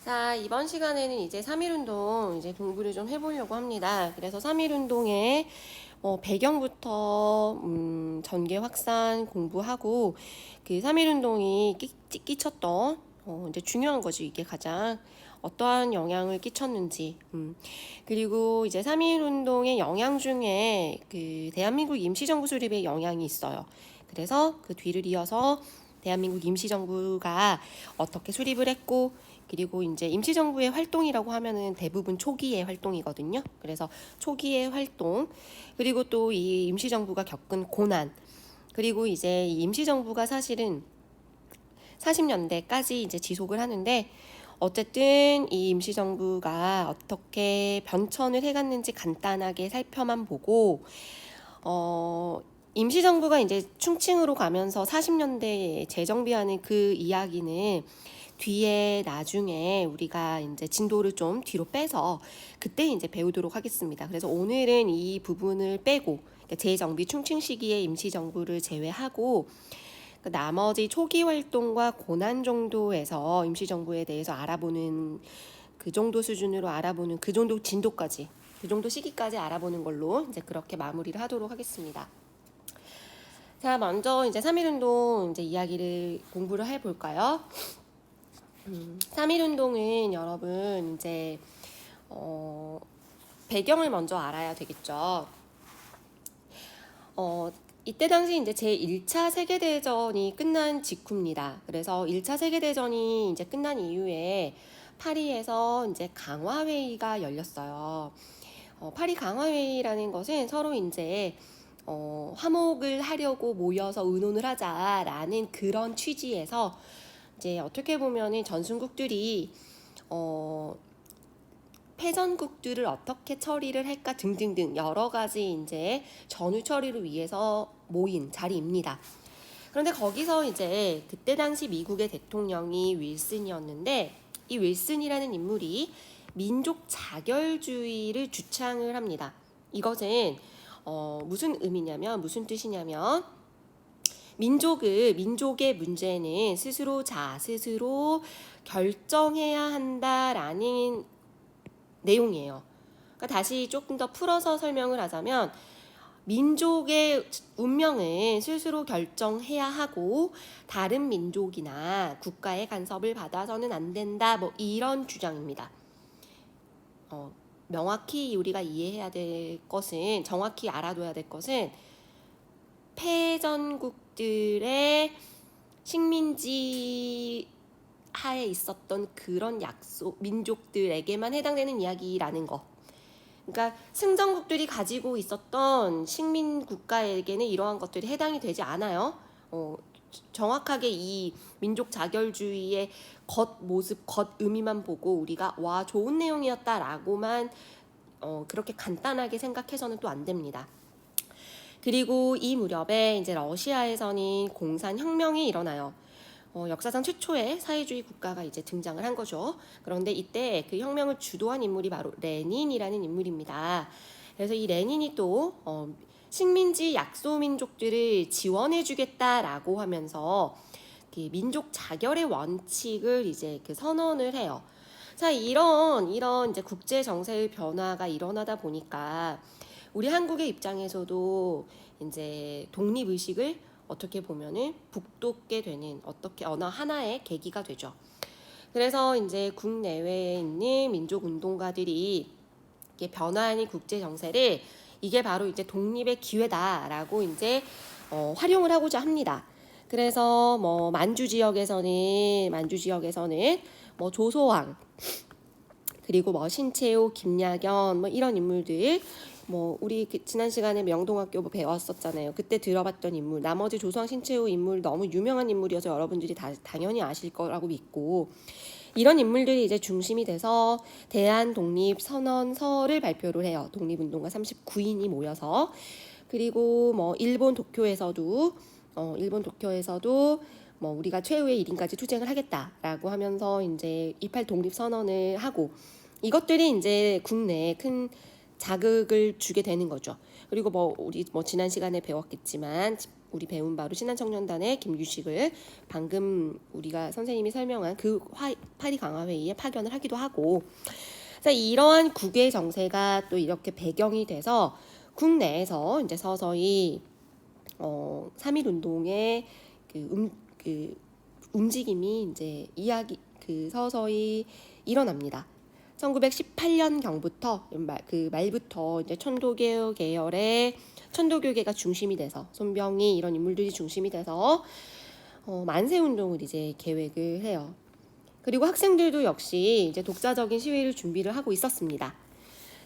자, 이번 시간에는 이제 3.1운동 이제 공부를 좀 해보려고 합니다. 그래서 3.1운동의 배경부터 전개 확산 공부하고 그 3.1운동이 끼쳤던 이제 중요한 거지. 이게 가장 어떠한 영향을 끼쳤는지. 그리고 이제 3.1운동의 영향 중에 그 대한민국 임시정부 수립의 영향이 있어요. 그래서 그 뒤를 이어서 대한민국 임시정부가 어떻게 수립을 했고, 그리고 이제 임시정부의 활동이라고 하면은 대부분 초기의 활동이거든요. 그래서 초기의 활동, 그리고 또 이 임시정부가 겪은 고난, 그리고 이제 이 임시정부가 사실은 40년대까지 이제 지속을 하는데, 어쨌든 이 임시정부가 어떻게 변천을 해갔는지 간단하게 살펴만 보고, 임시정부가 이제 충칭으로 가면서 40년대에 재정비하는 그 이야기는 뒤에 나중에 우리가 이제 진도를 좀 뒤로 빼서 그때 이제 배우도록 하겠습니다. 그래서 오늘은 이 부분을 빼고, 그러니까 재정비 충칭 시기의 임시정부를 제외하고 그 나머지 초기 활동과 고난 정도에서 임시정부에 대해서 알아보는, 그 정도 수준으로 알아보는, 그 정도 진도까지, 그 정도 시기까지 알아보는 걸로 이제 그렇게 마무리를 하도록 하겠습니다. 자, 먼저 이제 3.1운동 이제 이야기를 공부를 해볼까요? 3.1운동은 여러분 이제 배경을 먼저 알아야 되겠죠. 이때 당시 이제 제1차 세계대전이 끝난 직후입니다. 그래서 1차 세계대전이 이제 끝난 이후에 파리에서 이제 강화회의가 열렸어요. 파리 강화회의라는 것은 서로 이제 화목을 하려고 모여서 의논을 하자라는 그런 취지에서 이제 어떻게 보면은 전순국들이 패전국들을 어떻게 처리를 할까 등등등 여러 가지 이제 전후 처리를 위해서 모인 자리입니다. 그런데 거기서 이제 그때 당시 미국의 대통령이 윌슨이었는데, 이 윌슨이라는 인물이 민족 자결주의를 주창을 합니다. 이것은 무슨 의미냐면, 무슨 뜻이냐면, 민족의 문제는 스스로 결정해야 한다라는 내용이에요. 그러니까 다시 조금 더 풀어서 설명을 하자면, 민족의 운명은 스스로 결정해야 하고 다른 민족이나 국가의 간섭을 받아서는 안 된다, 뭐 이런 주장입니다. 명확히 우리가 이해해야 될 것은, 정확히 알아둬야 될 것은, 패전국들의 식민지 하에 있었던 그런 민족들에게만 해당되는 이야기라는 거. 그러니까 승전국들이 가지고 있었던 식민 국가에게는 이러한 것들이 해당이 되지 않아요. 정확하게 이 민족 자결주의의 겉모습, 겉의미만 보고 우리가 와, 좋은 내용이었다라고만 그렇게 간단하게 생각해서는 또 안 됩니다. 그리고 이 무렵에 이제 러시아에서는 공산혁명이 일어나요. 역사상 최초의 사회주의 국가가 이제 등장을 한 거죠. 그런데 이때 그 혁명을 주도한 인물이 바로 레닌이라는 인물입니다. 그래서 이 레닌이 또 식민지 약소민족들을 지원해주겠다라고 하면서 그 민족 자결의 원칙을 이제 그 선언을 해요. 자, 이런 이제 국제 정세의 변화가 일어나다 보니까 우리 한국의 입장에서도 이제 독립 의식을 어떻게 보면은 북돋게 되는 어느 하나의 계기가 되죠. 그래서 이제 국내외에 있는 민족 운동가들이 변화하는 국제 정세를 이게 바로 이제 독립의 기회다라고 이제 활용을 하고자 합니다. 그래서 뭐 만주 지역에서는 뭐 조소왕, 그리고 뭐 신채호, 김야견 뭐 이런 인물들, 뭐 우리 지난 시간에 명동학교 뭐 배웠었잖아요. 그때 들어봤던 인물, 나머지 조소왕, 신채호 인물 너무 유명한 인물이어서 여러분들이 당연히 아실 거라고 믿고, 이런 인물들이 이제 중심이 돼서 대한 독립 선언서를 발표를 해요. 독립운동가 39인이 모여서. 그리고 뭐 일본 도쿄에서도 뭐 우리가 최후의 1인까지 투쟁을 하겠다라고 하면서 이제 28 독립 선언을 하고, 이것들이 이제 국내에 큰 자극을 주게 되는 거죠. 그리고 뭐 우리 뭐 지난 시간에 배웠겠지만 우리 배운 바로 신한청년단의 김유식을 방금 우리가 선생님이 설명한 그 파리 강화회의에 파견을 하기도 하고, 자, 이러한 국외 정세가 또 이렇게 배경이 돼서 국내에서 이제 서서히 3.1 운동의 그 움직임이 이제 서서히 일어납니다. 1918년경부터 그 말부터 이제 천도교 계열의 천도교계가 중심이 돼서 손병희 이런 인물들이 중심이 돼서 만세 운동을 이제 계획을 해요. 그리고 학생들도 역시 이제 독자적인 시위를 준비를 하고 있었습니다.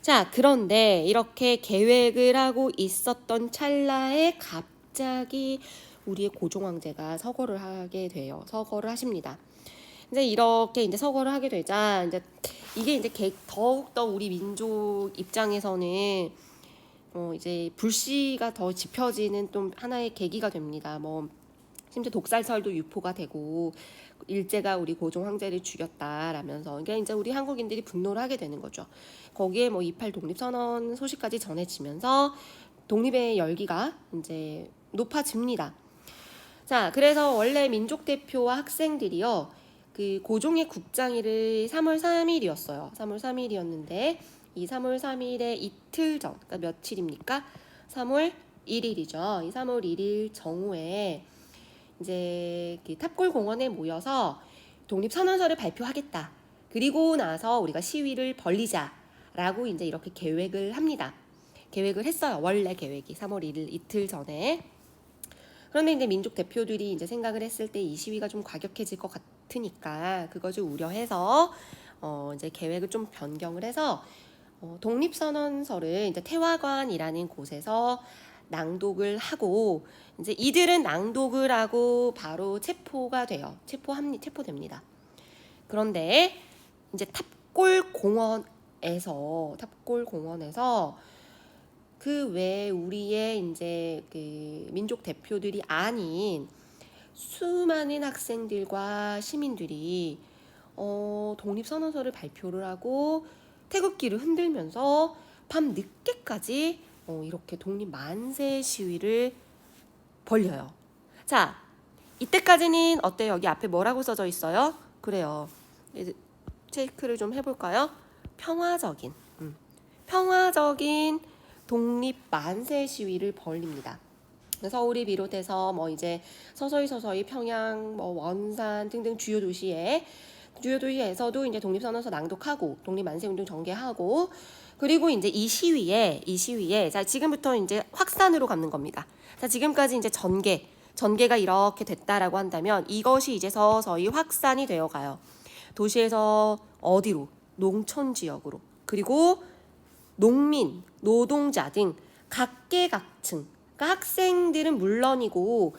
자, 그런데 이렇게 계획을 하고 있었던 찰나에 갑자기 우리의 고종 황제가 서거를 하게 돼요. 서거를 하십니다. 이제 이렇게 이제 서거를 하게 되자 이게 이제 더욱더 우리 민족 입장에서는 이제 불씨가 더 지펴지는 또 하나의 계기가 됩니다. 심지어 독살설도 유포가 되고 일제가 우리 고종 황제를 죽였다라면서 그러니까 이제 우리 한국인들이 분노를 하게 되는 거죠. 거기에 28 독립선언 소식까지 전해지면서 독립의 열기가 이제 높아집니다. 자, 그래서 원래 민족 대표와 학생들이요, 그 고종의 국장일을 3월 3일이었어요. 3월 3일이었는데 이 3월 3일의 이틀 전, 그러니까 며칠입니까? 3월 1일이죠. 이 3월 1일 정오에 이제 그 탑골공원에 모여서 독립선언서를 발표하겠다. 그리고 나서 우리가 시위를 벌리자라고 이제 이렇게 계획을 합니다. 계획을 했어요. 원래 계획이 3월 1일 이틀 전에. 그런데 이제 민족 대표들이 이제 생각을 했을 때 이 시위가 좀 과격해질 것 같으니까 그것을 우려해서 이제 계획을 좀 변경을 해서 독립선언서를 이제 태화관이라는 곳에서 낭독을 하고 이제 이들은 낭독을 하고 바로 체포가 돼요. 체포됩니다. 그런데 이제 탑골공원에서 그 외에 우리의 이제 그 민족 대표들이 아닌 수많은 학생들과 시민들이 독립선언서를 발표를 하고 태극기를 흔들면서 밤 늦게까지 이렇게 독립 만세 시위를 벌려요. 자, 이때까지는 어때요? 여기 앞에 뭐라고 써져 있어요? 그래요. 체크를 좀 해볼까요? 평화적인 독립 만세 시위를 벌립니다. 서울이 비롯해서 이제 서서히 평양, 원산 등등 주요 도시에서도 이제 독립선언서 낭독하고 독립 만세 운동 전개하고 그리고 이제 이 시위에 자, 지금부터 이제 확산으로 가는 겁니다. 자, 지금까지 이제 전개가 이렇게 됐다라고 한다면 이것이 이제 서서히 확산이 되어 가요. 도시에서 어디로? 농촌 지역으로. 그리고 농민, 노동자 등 각계각층, 그러니까 학생들은 물론이고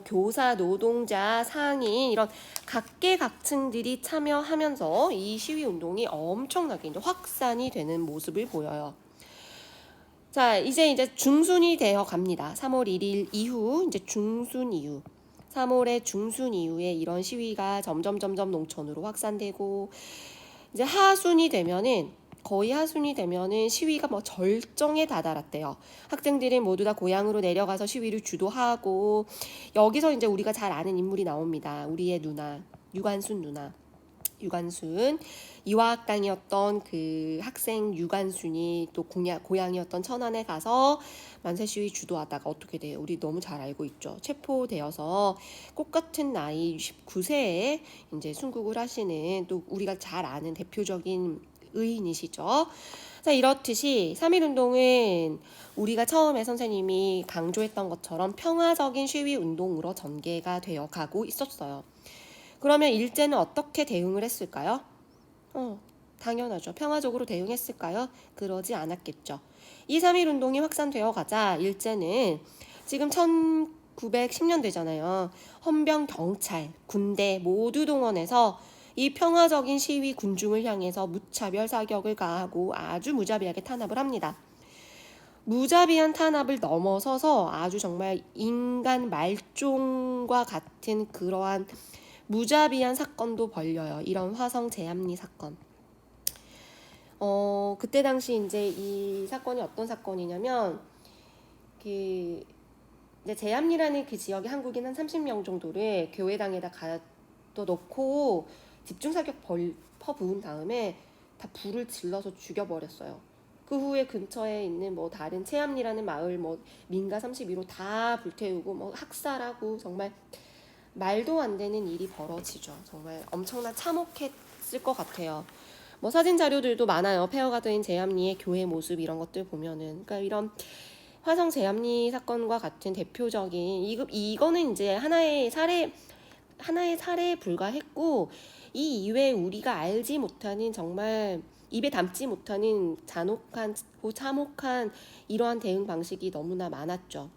교사, 노동자, 상인 이런 각계각층들이 참여하면서 이 시위 운동이 엄청나게 이제 확산이 되는 모습을 보여요. 자, 이제 중순이 되어 갑니다. 3월 1일 이후 이제 중순 이후 3월의 중순 이후에 이런 시위가 점점 농촌으로 확산되고 이제 거의 하순이 되면은 시위가 절정에 다다랐대요. 학생들이 모두 다 고향으로 내려가서 시위를 주도하고 여기서 이제 우리가 잘 아는 인물이 나옵니다. 우리의 누나, 유관순 이화학당이었던 그 학생 유관순이 또 고향이었던 천안에 가서 만세 시위 주도하다가 어떻게 돼요? 우리 너무 잘 알고 있죠. 체포되어서 꽃같은 나이 19세에 이제 순국을 하시는 또 우리가 잘 아는 대표적인 의인이시죠. 자, 이렇듯이 3.1 운동은 우리가 처음에 선생님이 강조했던 것처럼 평화적인 시위 운동으로 전개가 되어 가고 있었어요. 그러면 일제는 어떻게 대응을 했을까요? 당연하죠. 평화적으로 대응했을까요? 그러지 않았겠죠. 3.1 운동이 확산되어 가자 일제는 지금 1910년대잖아요. 헌병, 경찰, 군대 모두 동원해서 이 평화적인 시위 군중을 향해서 무차별 사격을 가하고 아주 무자비하게 탄압을 합니다. 무자비한 탄압을 넘어서서 아주 정말 인간 말종과 같은 그러한 무자비한 사건도 벌려요. 이런 화성 제암리 사건. 그때 당시 이제 이 사건이 어떤 사건이냐면 이제 제암리라는 그 지역의 한국인 한 30명 정도를 교회당에다 가둬 놓고 집중 사격 퍼부은 다음에 다 불을 질러서 죽여버렸어요. 그 후에 근처에 있는 뭐 다른 체암리라는 마을 뭐 민가 32로 다 불태우고 뭐 학살하고 정말 말도 안 되는 일이 벌어지죠. 정말 엄청난 참혹했을 것 같아요. 뭐 사진 자료들도 많아요. 폐허가 된 제암리의 교회 모습 이런 것들 보면은 그러니까 이런 화성 제암리 사건과 같은 대표적인 이거는 이제 하나의 사례에 불과했고 이 이외에 우리가 알지 못하는 정말 입에 담지 못하는 잔혹하고 참혹한 이러한 대응 방식이 너무나 많았죠.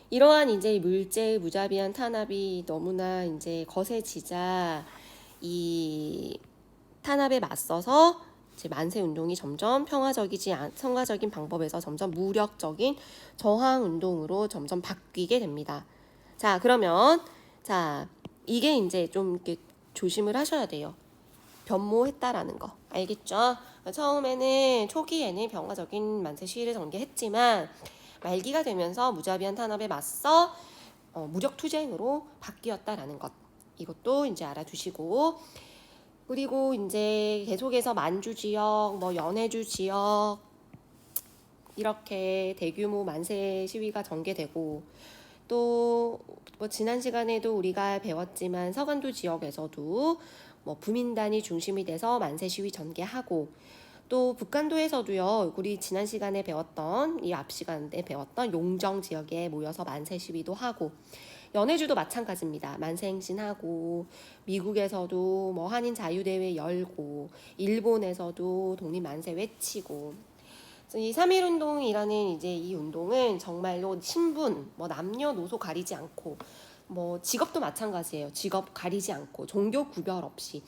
이러한 이제 물체의 무자비한 탄압이 너무나 이제 거세지자 이 탄압에 맞서서 이제 만세 운동이 점점 평화적인 방법에서 점점 무력적인 저항 운동으로 점점 바뀌게 됩니다. 자, 그러면 이게 이제 좀 이렇게 조심을 하셔야 돼요. 변모했다라는 거 알겠죠? 처음에는 초기에는 평화적인 만세 시위를 전개했지만 말기가 되면서 무자비한 탄압에 맞서 무력 투쟁으로 바뀌었다라는 것 이것도 이제 알아두시고 그리고 이제 계속해서 만주 지역, 뭐 연해주 지역 이렇게 대규모 만세 시위가 전개되고 또 뭐 지난 시간에도 우리가 배웠지만 서간도 지역에서도 뭐 부민단이 중심이 돼서 만세 시위 전개하고 또 북한도에서도요. 우리 지난 시간에 배웠던 이 앞 시간에 배웠던 용정 지역에 모여서 만세 시위도 하고 연해주도 마찬가지입니다. 만세 행진하고 미국에서도 뭐 한인 자유대회 열고 일본에서도 독립 만세 외치고 이 3.1운동이라는 이제 이 운동은 정말로 신분, 뭐 남녀노소 가리지 않고 뭐 직업도 마찬가지예요. 직업 가리지 않고 종교 구별 없이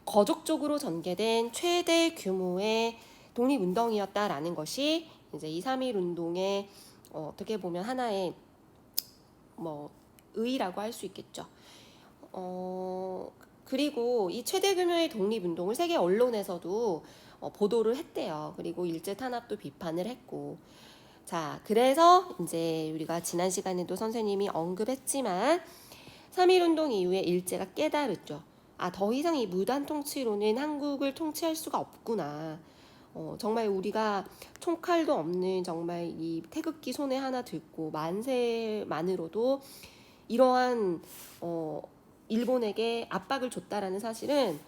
거족적으로 전개된 최대 규모의 독립운동이었다라는 것이 이제 이 3.1운동의 어떻게 보면 하나의 뭐 의의라고 할 수 있겠죠. 그리고 이 최대 규모의 독립운동을 세계 언론에서도 보도를 했대요. 그리고 일제 탄압도 비판을 했고 자 그래서 이제 우리가 지난 시간에도 선생님이 언급했지만 3.1운동 이후에 일제가 깨달았죠. 더 이상 이 무단 통치로는 한국을 통치할 수가 없구나. 정말 우리가 총칼도 없는 정말 이 태극기 손에 하나 들고 만세만으로도 이러한 일본에게 압박을 줬다라는 사실은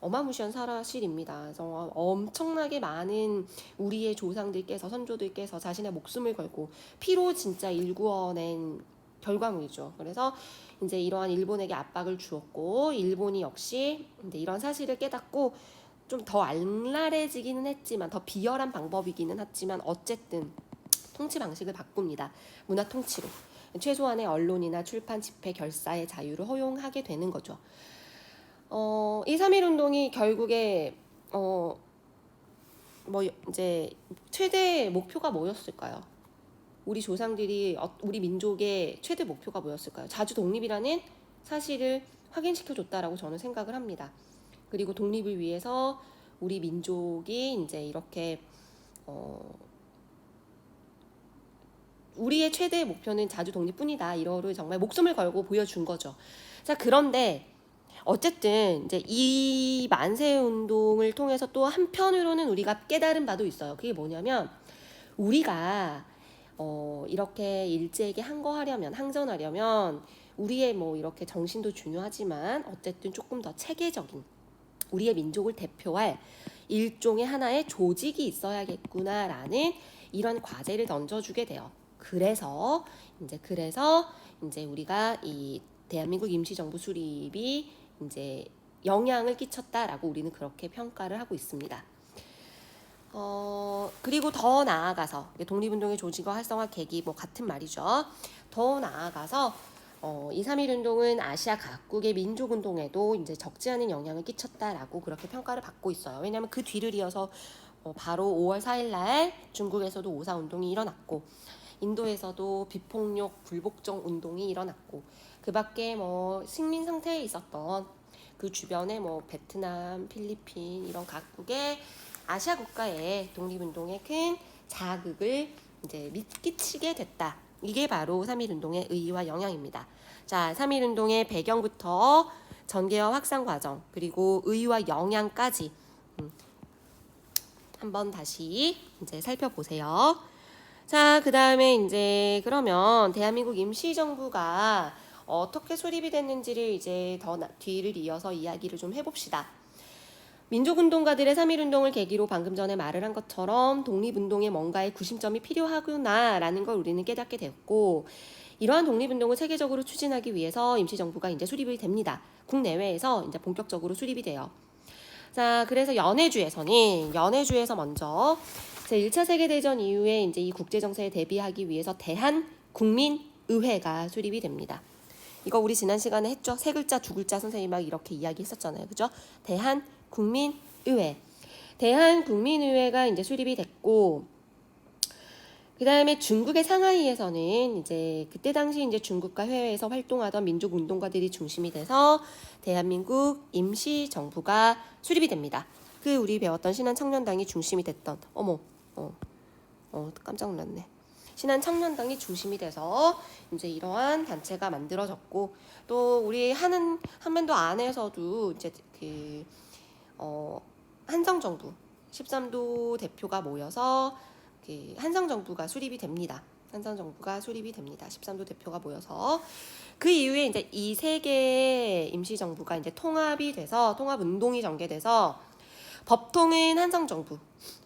어마무시한 사실입니다. 정말 엄청나게 많은 우리의 조상들께서 선조들께서 자신의 목숨을 걸고 피로 진짜 일구어낸 결과물이죠. 그래서 이제 이러한 일본에게 압박을 주었고 일본이 역시 이제 이런 사실을 깨닫고 좀 더 악랄해지기는 했지만 더 비열한 방법이기는 했지만 어쨌든 통치 방식을 바꿉니다. 문화 통치로. 최소한의 언론이나 출판, 집회, 결사의 자유를 허용하게 되는 거죠. 이 3.1운동이 결국에 뭐 이제 최대 목표가 뭐였을까요? 우리 조상들이 우리 민족의 최대 목표가 뭐였을까요? 자주 독립이라는 사실을 확인시켜줬다라고 저는 생각을 합니다. 그리고 독립을 위해서 우리 민족이 이제 이렇게 우리의 최대 목표는 자주 독립뿐이다. 이거를 정말 목숨을 걸고 보여준 거죠. 자, 그런데 어쨌든 이제 이 만세 운동을 통해서 또 한편으로는 우리가 깨달은 바도 있어요. 그게 뭐냐면 우리가 이렇게 일제에게 항전하려면 우리의 뭐 이렇게 정신도 중요하지만 어쨌든 조금 더 체계적인 우리의 민족을 대표할 일종의 하나의 조직이 있어야겠구나라는 이런 과제를 던져주게 돼요. 그래서 이제 우리가 이 대한민국 임시정부 수립이 이제 영향을 끼쳤다라고 우리는 그렇게 평가를 하고 있습니다. 그리고 더 나아가서 독립운동의 조직과 활성화 계기 뭐 같은 말이죠. 더 나아가서 이 3.1운동은 아시아 각국의 민족운동에도 이제 적지 않은 영향을 끼쳤다라고 그렇게 평가를 받고 있어요. 왜냐하면 그 뒤를 이어서 바로 5월 4일 날 중국에서도 5.4 운동이 일어났고 인도에서도 비폭력 불복종 운동이 일어났고 그 밖에 뭐 식민 상태에 있었던 그 주변에 뭐 베트남, 필리핀 이런 각국의 아시아 국가의 독립운동에 큰 자극을 이제 끼치게 됐다. 이게 바로 3.1운동의 의의와 영향입니다. 자, 3.1운동의 배경부터 전개와 확산 과정, 그리고 의의와 영향까지 한번 다시 이제 살펴보세요. 자, 그 다음에 이제 그러면 대한민국 임시정부가 어떻게 수립이 됐는지를 이제 더 뒤를 이어서 이야기를 좀 해봅시다. 민족운동가들의 3.1운동을 계기로 방금 전에 말을 한 것처럼 독립운동에 뭔가의 구심점이 필요하구나라는 걸 우리는 깨닫게 됐고, 이러한 독립운동을 세계적으로 추진하기 위해서 임시정부가 이제 수립이 됩니다. 국내외에서 이제 본격적으로 수립이 돼요. 자, 그래서 연해주에서 먼저 제1차 세계대전 이후에 이제 이 국제정세에 대비하기 위해서 대한국민의회가 수립이 됩니다. 이거 우리 지난 시간에 했죠? 세 글자, 두 글자 선생님 막 이렇게 이야기했었잖아요. 그죠? 대한국민의회. 대한국민의회가 이제 수립이 됐고, 그 다음에 중국의 상하이에서는 이제 그때 당시 이제 중국과 해외에서 활동하던 민족 운동가들이 중심이 돼서 대한민국 임시정부가 수립이 됩니다. 그 우리 배웠던 신한청년당이 중심이 됐던 깜짝 놀랐네. 신한청년당이 중심이 돼서 이제 이러한 단체가 만들어졌고, 또 우리 한반도 안에서도 이제 한성정부 13도 대표가 모여서 한성정부가 수립이 됩니다. 13도 대표가 모여서 그 이후에 이제 이 세 개의 임시정부가 이제 통합이 돼서 통합운동이 전개돼서 법통은 한성정부.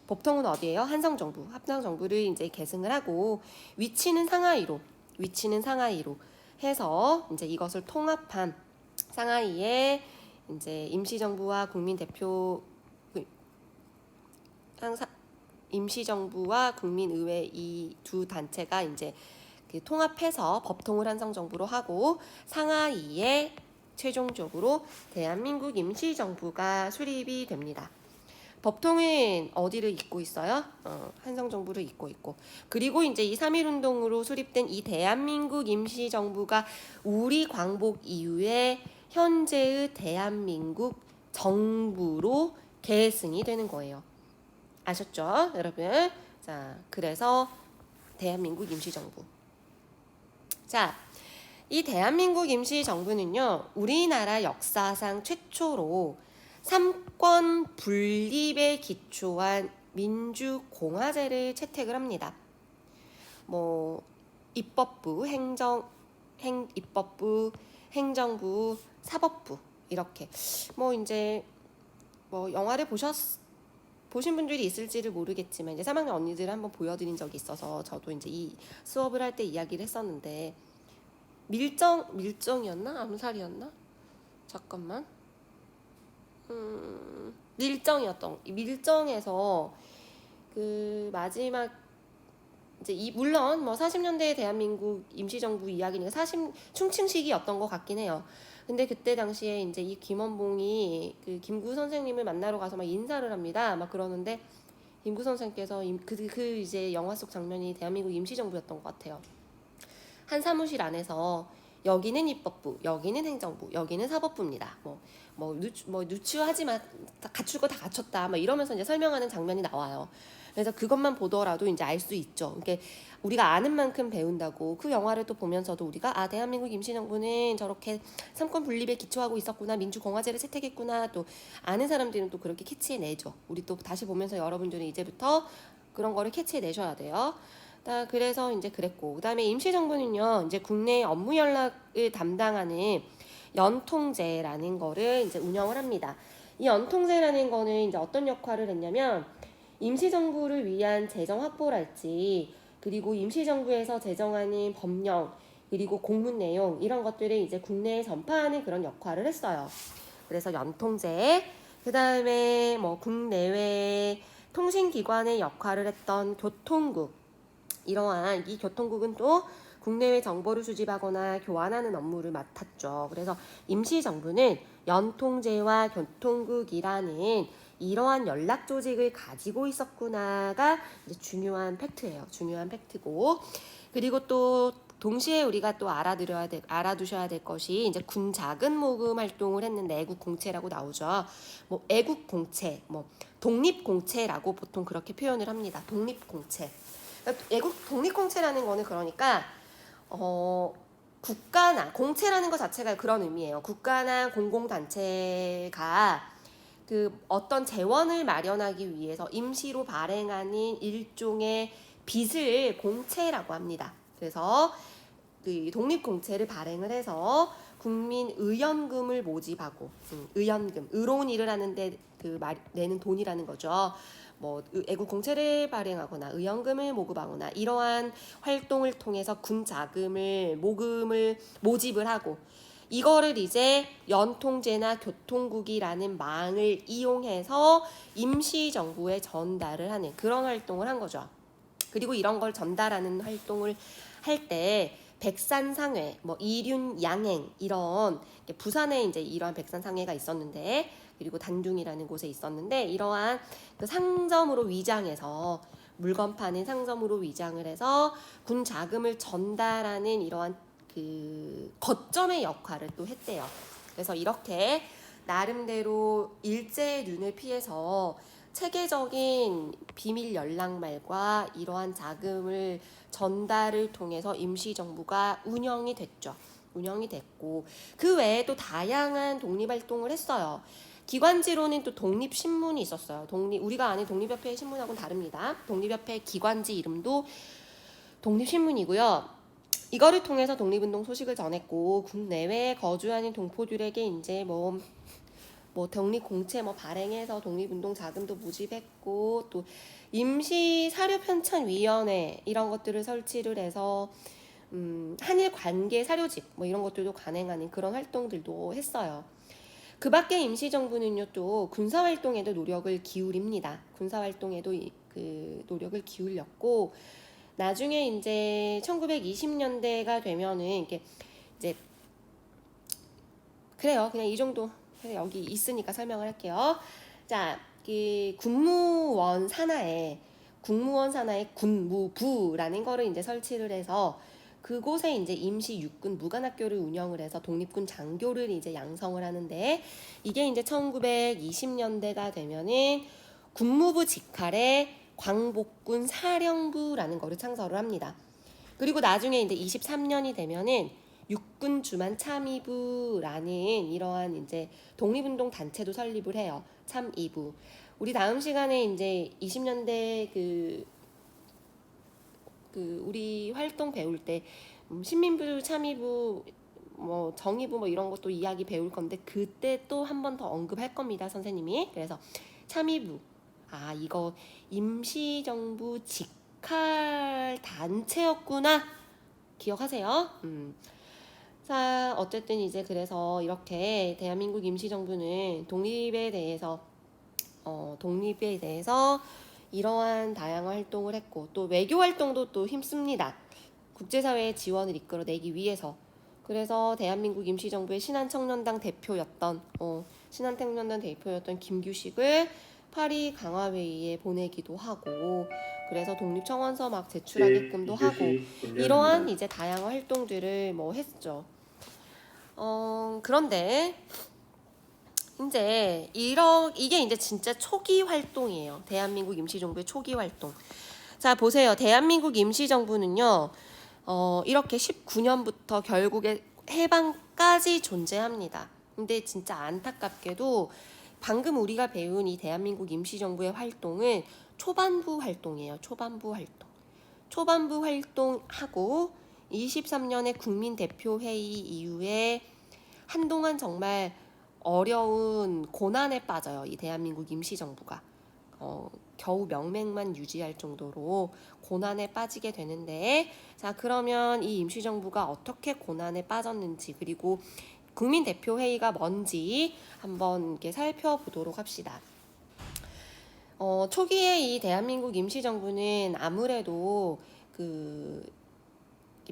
법통은 어디예요? 한성정부. 합성정부를 이제 계승을 하고 위치는 상하이로 해서 이제 이것을 통합한 상하이에 이제 임시정부와 임시정부와 국민의회 이 두 단체가 이제 통합해서 법통을 한성정부로 하고 상하이에 최종적으로 대한민국 임시정부가 수립이 됩니다. 법통은 어디를 잇고 있어요? 한성정부를 잇고 있고, 그리고 이제 이 3.1운동으로 수립된 이 대한민국 임시정부가 우리 광복 이후에 현재의 대한민국 정부로 계승이 되는 거예요. 아셨죠, 여러분? 자, 그래서 대한민국 임시정부. 자, 이 대한민국 임시정부는요, 우리나라 역사상 최초로 삼권 분립에 기초한 민주공화제를 채택을 합니다. 입법부, 입법부, 행정부, 사법부 이렇게 이제 영화를 보신 분들이 있을지를 모르겠지만 이제 3학년 언니들 한번 보여드린 적이 있어서 저도 이제 이 수업을 할 때 이야기를 했었는데, 밀정이었나? 암살이었나? 잠깐만. 밀정에서 그 마지막 이제 물론 40년대 대한민국 임시정부 이야기니까 충칭식이었던 것 같긴 해요. 근데 그때 당시에 이제 이 김원봉이 그 김구 선생님을 만나러 가서 막 인사를 합니다. 막 그러는데 김구 선생님께서 그 이제 영화 속 장면이 대한민국 임시정부였던 것 같아요. 한 사무실 안에서 여기는 입법부, 여기는 행정부, 여기는 사법부입니다. 누추하지만 갖출 거 다 갖췄다. 이러면서 이제 설명하는 장면이 나와요. 그래서 그것만 보더라도 이제 알 수 있죠. 그러니까 우리가 아는 만큼 배운다고 그 영화를 또 보면서도 우리가 대한민국 임시정부는 저렇게 삼권 분립에 기초하고 있었구나, 민주공화제를 채택했구나, 또 아는 사람들은 또 그렇게 캐치해내죠. 우리 또 다시 보면서 여러분들은 이제부터 그런 거를 캐치해내셔야 돼요. 그래서 이제 그랬고, 그다음에 임시정부는요, 이제 국내 업무 연락을 담당하는 연통제라는 거를 이제 운영을 합니다. 이 연통제라는 거는 이제 어떤 역할을 했냐면, 임시정부를 위한 재정 확보랄지, 그리고 임시정부에서 제정하는 법령, 그리고 공문 내용 이런 것들을 이제 국내에 전파하는 그런 역할을 했어요. 그래서 연통제, 그다음에 국내외 통신기관의 역할을 했던 교통국, 이러한 이 교통국은 또 국내외 정보를 수집하거나 교환하는 업무를 맡았죠. 그래서 임시정부는 연통제와 교통국이라는 이러한 연락 조직을 가지고 있었구나가 이제 중요한 팩트예요. 중요한 팩트고, 그리고 또 동시에 우리가 또 알아두셔야 될 것이 이제 군 작은 모금 활동을 했는데 애국공채라고 나오죠. 애국공채, 독립공채라고 보통 그렇게 표현을 합니다. 독립공채. 독립공채라는 거는 그러니까 국가나 공채라는 것 자체가 그런 의미예요. 국가나 공공단체가 그 어떤 재원을 마련하기 위해서 임시로 발행하는 일종의 빚을 공채라고 합니다. 그래서 그 독립공채를 발행을 해서 국민 의연금을 모집하고, 의연금, 의로운 일을 하는데 그 내는 돈이라는 거죠. 뭐 애국 공채를 발행하거나 의연금을 모금하거나 이러한 활동을 통해서 군 자금을 모집을 하고, 이거를 이제 연통제나 교통국이라는 망을 이용해서 임시정부에 전달을 하는 그런 활동을 한 거죠. 그리고 이런 걸 전달하는 활동을 할 때 백산상회, 뭐 이륜양행 이런, 부산에 이제 이러한 백산상회가 있었는데, 그리고 단둥이라는 곳에 있었는데, 이러한 그 상점으로 위장해서, 물건 파는 상점으로 위장을 해서 군 자금을 전달하는 이러한 그 거점의 역할을 또 했대요. 그래서 이렇게 나름대로 일제의 눈을 피해서 체계적인 비밀 연락말과 이러한 자금을 전달을 통해서 임시정부가 운영이 됐죠. 운영이 됐고, 그 외에 또 다양한 독립활동을 했어요. 기관지로는 또 독립신문이 있었어요. 우리가 아는 독립협회 신문하고는 다릅니다. 독립협회 기관지 이름도 독립신문이고요. 이거를 통해서 독립운동 소식을 전했고, 국내외에 거주하는 동포들에게 이제 뭐 독립공채 발행해서 독립운동 자금도 모집했고, 또 임시사료편찬위원회 이런 것들을 설치를 해서 한일 관계 사료집 이런 것들도 간행하는 그런 활동들도 했어요. 그 밖에 임시정부는요, 또 군사활동에도 노력을 기울입니다. 군사활동에도 그 노력을 기울였고, 나중에 이제 1920년대가 되면은 이렇게 이제 그래요. 그냥 이 정도 여기 있으니까 설명을 할게요. 자, 이 군무원 산하에 군무부라는 거를 이제 설치를 해서 그곳에 이제 임시 육군 무관학교를 운영을 해서 독립군 장교를 이제 양성을 하는데, 이게 이제 1920년대가 되면은 군무부 직할에 광복군 사령부라는 거를 창설을 합니다. 그리고 나중에 이제 23년이 되면은 육군 주만 참의부라는 이러한 이제 독립운동 단체도 설립을 해요. 참의부. 우리 다음 시간에 이제 20년대 우리 활동 배울 때 신민부, 참의부, 정의부 이런 것도 이야기 배울 건데, 그때 또 한 번 더 언급할 겁니다, 선생님이. 그래서 참의부. 이거 임시정부 직할 단체였구나. 기억하세요? 자, 어쨌든 이제 그래서 이렇게 대한민국 임시정부는 독립에 대해서 이러한 다양한 활동을 했고, 또 외교 활동도 또 힘씁니다. 국제사회의 지원을 이끌어내기 위해서. 그래서 대한민국 임시정부의 신한청년단 대표였던 김규식을 파리 강화회의에 보내기도 하고, 그래서 독립청원서 막 제출하게끔도 하고, 이러한 이제 다양한 활동들을 했죠. 그런데 이제 이게 이제 진짜 초기 활동이에요. 대한민국 임시정부의 초기 활동. 자, 보세요. 대한민국 임시정부는요, 이렇게 19년부터 결국에 해방까지 존재합니다. 근데 진짜 안타깝게도 방금 우리가 배운 이 대한민국 임시정부의 활동은 초반부 활동이에요. 초반부 활동하고 23년에 국민대표회의 이후에 한동안 정말 어려운 고난에 빠져요. 이 대한민국 임시정부가. 겨우 명맥만 유지할 정도로 고난에 빠지게 되는데, 자, 그러면 이 임시정부가 어떻게 고난에 빠졌는지, 그리고 국민대표회의가 뭔지 한번 이렇게 살펴보도록 합시다. 초기에 이 대한민국 임시정부는 아무래도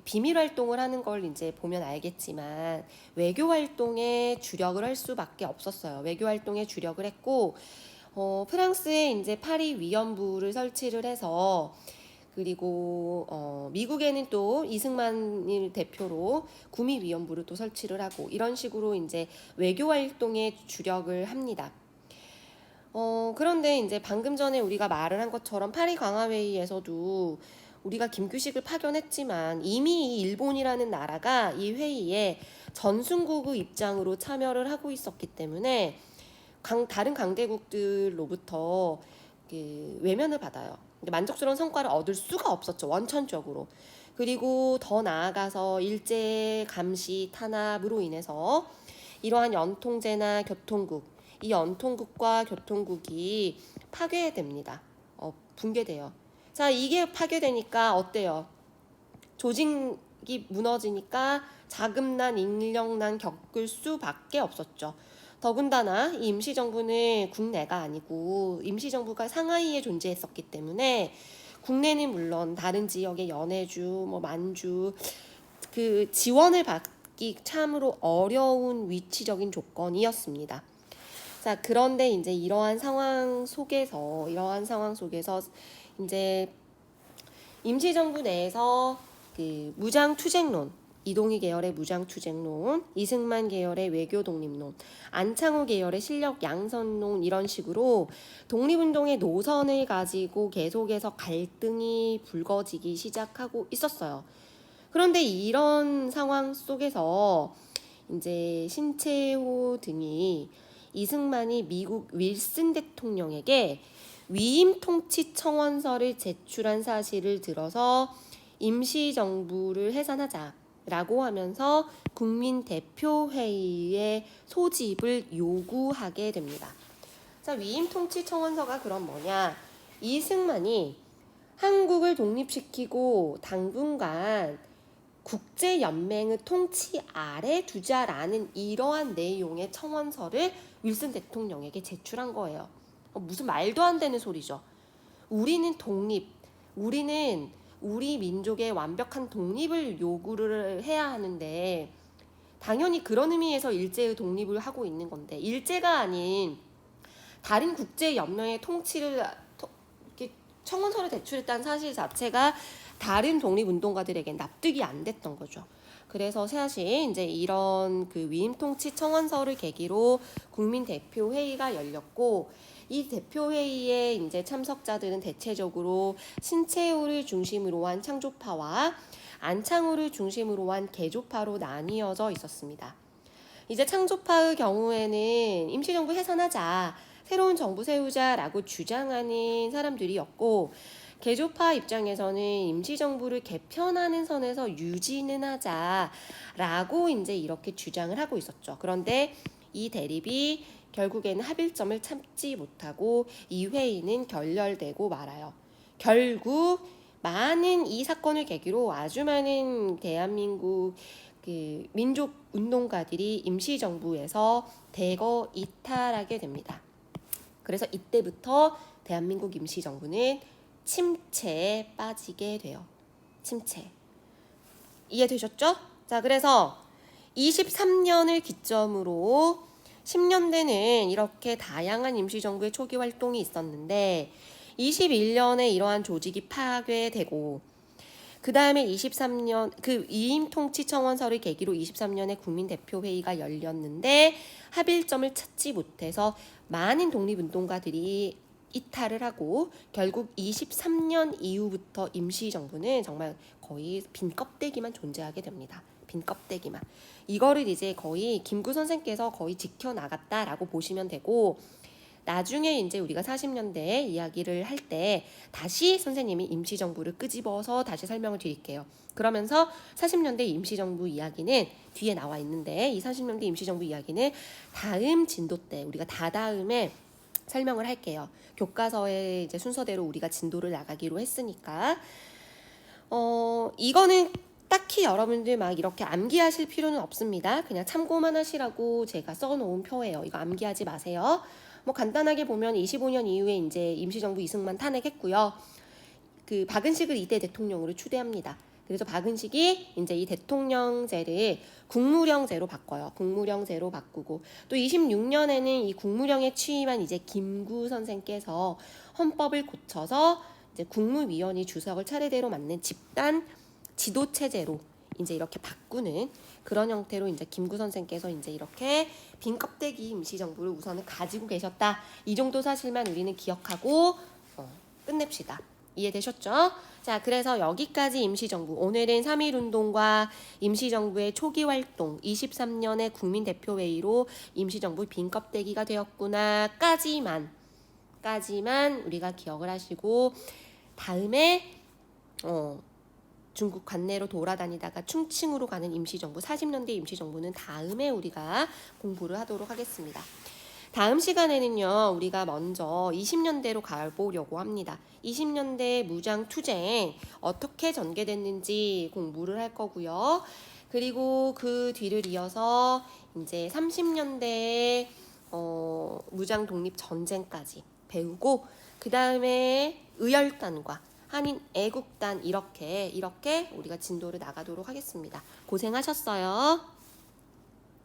비밀 활동을 하는 걸 이제 보면 알겠지만 외교 활동에 주력을 할 수밖에 없었어요. 외교 활동에 주력을 했고, 프랑스에 이제 파리 위원부를 설치를 해서, 그리고 미국에는 또 이승만을 대표로 구미위원부를 또 설치를 하고, 이런 식으로 이제 외교 활동에 주력을 합니다. 그런데 이제 방금 전에 우리가 말을 한 것처럼 파리 강화회의에서도 우리가 김규식을 파견했지만 이미 이 일본이라는 나라가 이 회의에 전순국의 입장으로 참여를 하고 있었기 때문에 다른 강대국들로부터 외면을 받아요. 만족스러운 성과를 얻을 수가 없었죠. 원천적으로. 그리고 더 나아가서 일제 감시 탄압으로 인해서 이러한 연통제나 교통국, 이 연통국과 교통국이 파괴됩니다. 붕괴돼요. 자, 이게 파괴되니까 어때요? 조직이 무너지니까 자금난, 인력난 겪을 수밖에 없었죠. 더군다나 이 임시정부는 국내가 아니고 임시정부가 상하이에 존재했었기 때문에 국내는 물론 다른 지역의 연해주, 만주 그 지원을 받기 참으로 어려운 위치적인 조건이었습니다. 자, 그런데 이제 이러한 상황 속에서 이제 임시정부 내에서 그 무장투쟁론, 이동희 계열의 무장투쟁론, 이승만 계열의 외교독립론, 안창호 계열의 실력 양선론 이런 식으로 독립운동의 노선을 가지고 계속해서 갈등이 불거지기 시작하고 있었어요. 그런데 이런 상황 속에서 이제 신채호 등이 이승만이 미국 윌슨 대통령에게 위임 통치 청원서를 제출한 사실을 들어서 임시정부를 해산하자라고 하면서 국민대표회의의 소집을 요구하게 됩니다. 자, 위임 통치 청원서가 그럼 뭐냐? 이승만이 한국을 독립시키고 당분간 국제연맹의 통치 아래 두자라는 이러한 내용의 청원서를 윌슨 대통령에게 제출한 거예요. 무슨 말도 안 되는 소리죠. 우리는 우리는 우리 민족의 완벽한 독립을 요구를 해야 하는데 당연히 그런 의미에서 일제의 독립을 하고 있는 건데 일제가 아닌 다른 국제연맹의 통치를 이렇게 청원서를 제출했다는 사실 자체가 다른 독립운동가들에게 납득이 안 됐던 거죠. 그래서 사실 이제 이런 그 위임 통치 청원서를 계기로 국민 대표 회의가 열렸고 이 대표 회의에 이제 참석자들은 대체적으로 신채호를 중심으로 한 창조파와 안창호를 중심으로 한 개조파로 나뉘어져 있었습니다. 이제 창조파의 경우에는 임시정부 해산하자, 새로운 정부 세우자라고 주장하는 사람들이었고 개조파 입장에서는 임시정부를 개편하는 선에서 유지는 하자라고 이제 이렇게 주장을 하고 있었죠. 그런데 이 대립이 결국에는 합일점을 찾지 못하고 이 회의는 결렬되고 말아요. 결국 많은 이 사건을 계기로 아주 많은 대한민국 그 민족 운동가들이 임시정부에서 대거 이탈하게 됩니다. 그래서 이때부터 대한민국 임시정부는 침체에 빠지게 돼요. 침체. 이해되셨죠? 자, 그래서 23년을 기점으로 10년대는 이렇게 다양한 임시정부의 초기 활동이 있었는데 21년에 이러한 조직이 파괴되고 그 다음에 23년 그 위임통치청원서를 계기로 23년에 국민대표회의가 열렸는데 합일점을 찾지 못해서 많은 독립운동가들이 이탈을 하고 결국 23년 이후부터 임시정부는 정말 거의 빈 껍데기만 존재하게 됩니다. 빈 껍데기만. 이거를 이제 거의 김구 선생께서 거의 지켜나갔다라고 보시면 되고 나중에 이제 우리가 40년대 이야기를 할 때 다시 선생님이 임시정부를 끄집어서 다시 설명을 드릴게요. 그러면서 40년대 임시정부 이야기는 뒤에 나와 있는데 이 40년대 임시정부 이야기는 다음 진도 때 우리가 다다음에 설명을 할게요. 교과서의 이제 순서대로 우리가 진도를 나가기로 했으니까 이거는 딱히 여러분들 막 이렇게 암기하실 필요는 없습니다. 그냥 참고만 하시라고 제가 써놓은 표예요. 이거 암기하지 마세요. 뭐 간단하게 보면 25년 이후에 이제 임시정부 이승만 탄핵했고요. 그 박은식을 이때 대통령으로 추대합니다. 그래서 박은식이 이제 이 대통령제를 국무령제로 바꿔요. 국무령제로 바꾸고 또 26년에는 이 국무령에 취임한 이제 김구 선생께서 헌법을 고쳐서 이제 국무위원이 주석을 차례대로 맡는 집단 지도 체제로 이제 이렇게 바꾸는 그런 형태로 이제 김구 선생께서 이제 이렇게 빈 껍데기 임시정부를 우선은 가지고 계셨다. 이 정도 사실만 우리는 기억하고 끝냅시다. 이해되셨죠? 자, 그래서 여기까지 임시정부. 오늘은 3.1운동과 임시정부의 초기 활동, 23년의 국민대표회의로 임시정부 빈껍데기가 되었구나. 까지만 우리가 기억을 하시고, 다음에 중국 관내로 돌아다니다가 충칭으로 가는 임시정부, 40년대 임시정부는 다음에 우리가 공부를 하도록 하겠습니다. 다음 시간에는요, 우리가 먼저 20년대로 가보려고 합니다. 20년대 무장투쟁 어떻게 전개됐는지 공부를 할 거고요. 그리고 그 뒤를 이어서 이제 30년대 무장 독립 전쟁까지 배우고, 그 다음에 의열단과 한인 애국단 이렇게 우리가 진도를 나가도록 하겠습니다. 고생하셨어요.